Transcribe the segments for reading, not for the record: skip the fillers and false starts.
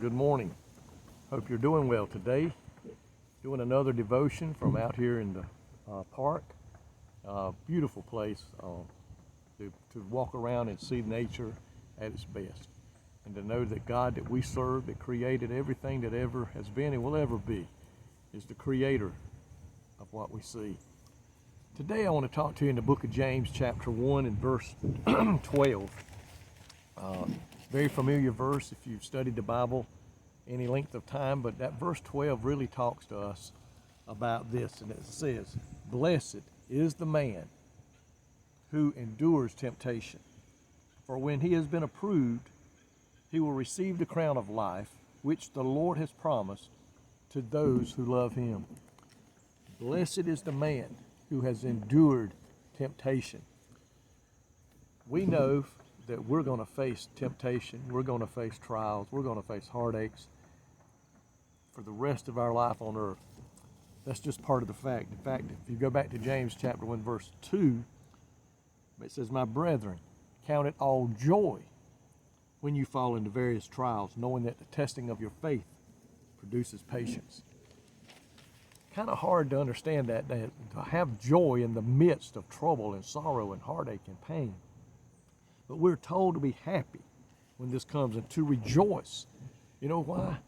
Good morning. Hope you're doing well today. Doing another devotion from out here in the park. Beautiful place to walk around and see nature at its best. And to know that God that we serve, that created everything that ever has been and will ever be, is the creator of what we see. Today I want to talk to you in the book of James chapter 1 and verse 12. Very familiar verse if you've studied the Bible any length of time, but that verse 12 really talks to us about this, and it says, "Blessed is the man who endures temptation, for when he has been approved, he will receive the crown of life, which the Lord has promised to those who love him." Blessed is the man who has endured temptation. We know that we're going to face temptation, we're going to face trials, we're going to face heartaches for the rest of our life on earth. That's just part of the fact. In fact, if you go back to James chapter 1 verse 2, it says, "My brethren, count it all joy when you fall into various trials, knowing that the testing of your faith produces patience." Kind of hard to understand that to have joy in the midst of trouble and sorrow and heartache and pain. But we're told to be happy when this comes and to rejoice. You know why?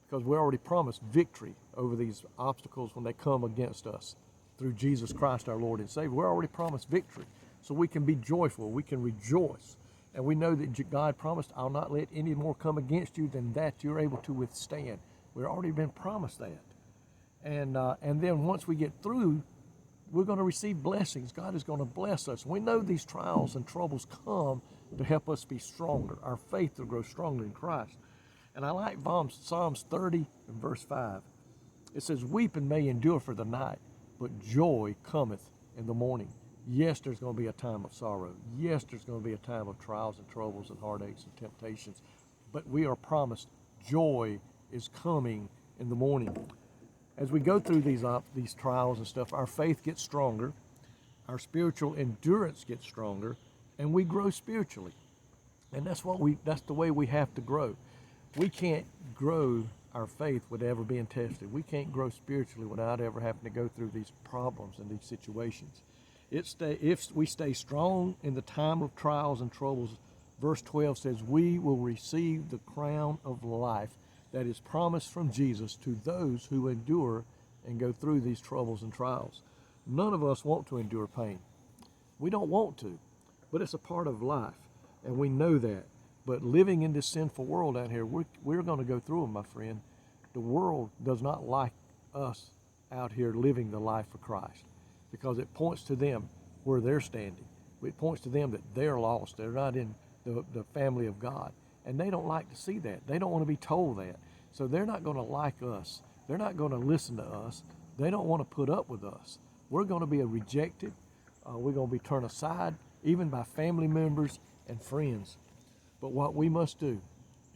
Because we're already promised victory over these obstacles when they come against us through Jesus Christ our Lord and Savior. We're already promised victory. So we can be joyful, we can rejoice. And we know that God promised, "I'll not let any more come against you than that you're able to withstand." We've already been promised that. And then once we get through, we're going to receive blessings. God is going to bless us. We know these trials and troubles come to help us be stronger. Our faith will grow stronger in Christ. And I like Psalms 30 and verse 5. It says, "Weeping may endure for the night, but joy cometh in the morning." Yes, there's going to be a time of sorrow. Yes, there's going to be a time of trials and troubles and heartaches and temptations. But we are promised joy is coming in the morning. As we go through these trials and stuff, our faith gets stronger, our spiritual endurance gets stronger, and we grow spiritually. And that's the way we have to grow. We can't grow our faith without ever being tested. We can't grow spiritually without ever having to go through these problems and these situations. If we stay strong in the time of trials and troubles, verse 12 says, we will receive the crown of life that is promised from Jesus to those who endure and go through these troubles and trials. None of us want to endure pain. We don't want to, but it's a part of life, and we know that. But living in this sinful world out here, we're going to go through them, my friend. The world does not like us out here living the life for Christ, because it points to them where they're standing. It points to them that they're lost. They're not in the family of God. And they don't like to see that. They don't want to be told that. So they're not going to like us. They're not going to listen to us. They don't want to put up with us. We're going to be rejected. We're going to be turned aside, even by family members and friends. But what we must do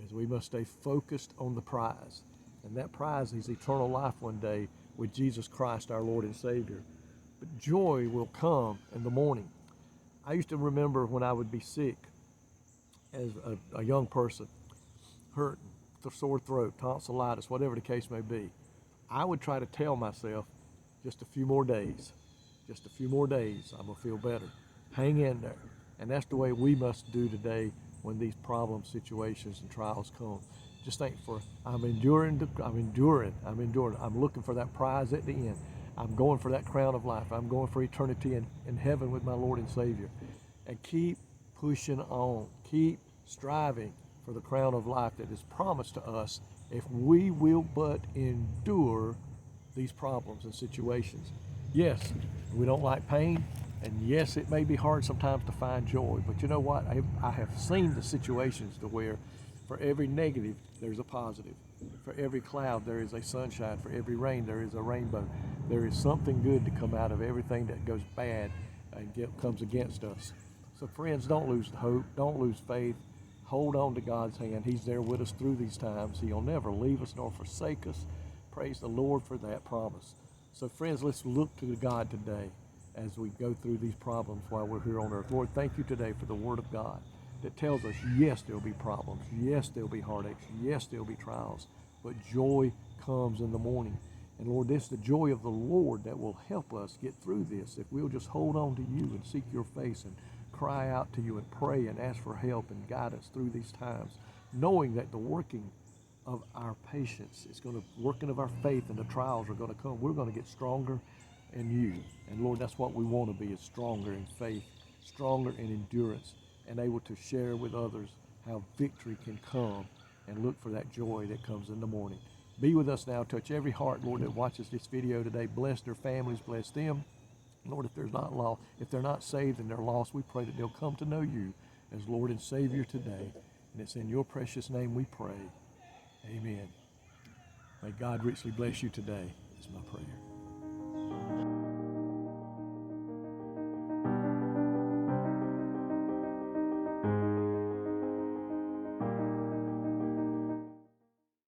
is we must stay focused on the prize. And that prize is eternal life one day with Jesus Christ, our Lord and Savior. But joy will come in the morning. I used to remember when I would be sick, as a young person, hurt, sore throat, tonsillitis, whatever the case may be, I would try to tell myself, just a few more days, I'm going to feel better. Hang in there. And that's the way we must do today when these problem situations and trials come. Just think, I'm enduring. I'm looking for that prize at the end. I'm going for that crown of life. I'm going for eternity in heaven with my Lord and Savior. And keep pushing on. Keep striving for the crown of life that is promised to us if we will but endure these problems and situations. Yes, we don't like pain, and yes, it may be hard sometimes to find joy, but you know what? I have seen the situations to where for every negative, there's a positive. For every cloud, there is a sunshine. For every rain, there is a rainbow. There is something good to come out of everything that goes bad and comes against us. So friends, don't lose hope, don't lose faith. Hold on to God's hand. He's there with us through these times. He'll never leave us nor forsake us. Praise the Lord for that promise. So friends, let's look to God today as we go through these problems while we're here on earth. Lord, thank you today for the Word of God that tells us, yes, there'll be problems, yes, there'll be heartaches, yes, there'll be trials, but joy comes in the morning. And Lord, this is the joy of the Lord that will help us get through this if we'll just hold on to you and seek your face and cry out to you and pray and ask for help and guidance through these times, knowing that the working of our patience is going to, working of our faith, and the trials are going to come. We're going to get stronger in you. And Lord, that's what we want to be, is stronger in faith, stronger in endurance, and able to share with others how victory can come, and look for that joy that comes in the morning. Be with us now. Touch every heart, Lord, that watches this video today. Bless their families, bless them. Lord, if they're not saved and they're lost, we pray that they'll come to know you as Lord and Savior today. And it's in your precious name we pray. Amen. May God richly bless you today, is my prayer.